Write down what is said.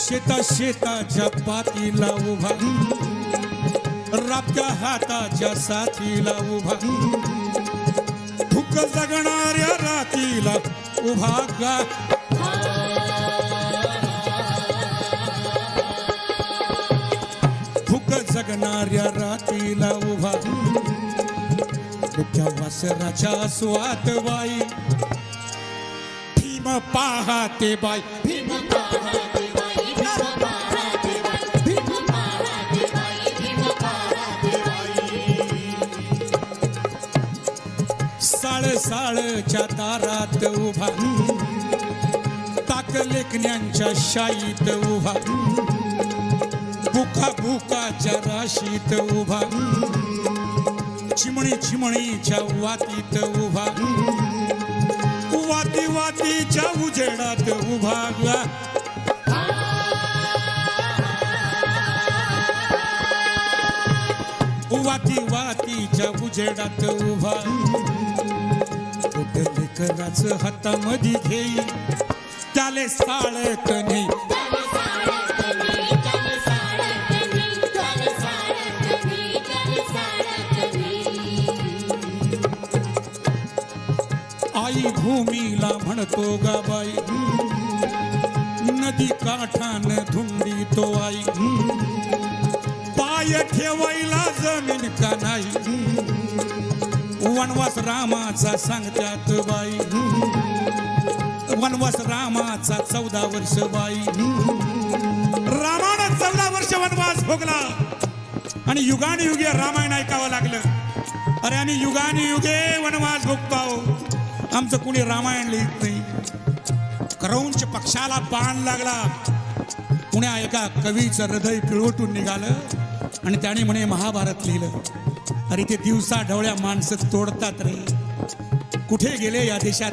शेताच्या पातीला उभा, राबत्या हाताच्या साथीला उभा, भूक जगणाऱ्या रातीला उभा गा. भूक जगणाऱ्या रातीला उभा, मुख्या वासराच्या स्वात बाई, भीम पाहते बाई, भीम पाहते बाई, भीम पाहते बाई, भीम पाहते बाई, भीम पाहते बाई. साळच्या दारात उभा, ताक लेखण्यांच्या शाईत उभा, भुकाच्या राशीत उभा, चिमणीच्या वातीत उभा, वातीच्या उजेडात उभा. वातीच्या उजेडात उभा, लेकराचं हातामध्ये घेई, त्याले साळत नाही, आई भूमीला म्हणतो गाबाई, नदी काठान धुंडी तो आई, पाय ठेवायला जमीन का नाही, वनवास रामाचा सांगत्यात बाई, वनवास रामाचा 14 वर्ष बाई. रामानं 14 वर्ष वनवास भोगला आणि युगानुयुगे रामायण ऐकावं लागलं. अरे आम्ही युगानुयुगे वनवास भोगतो, आमचं कुणी रामायण लिहित नाही. क्रौंच पक्षाला बाण लागला, पुण्या एका कवीचं हृदय पिळवटून निघालं आणि त्याने म्हणे महाभारत लिहिलं. अरे ते दिवसा ढवळ्या माणसं तोडतात रे, कुठे गेले या देशात.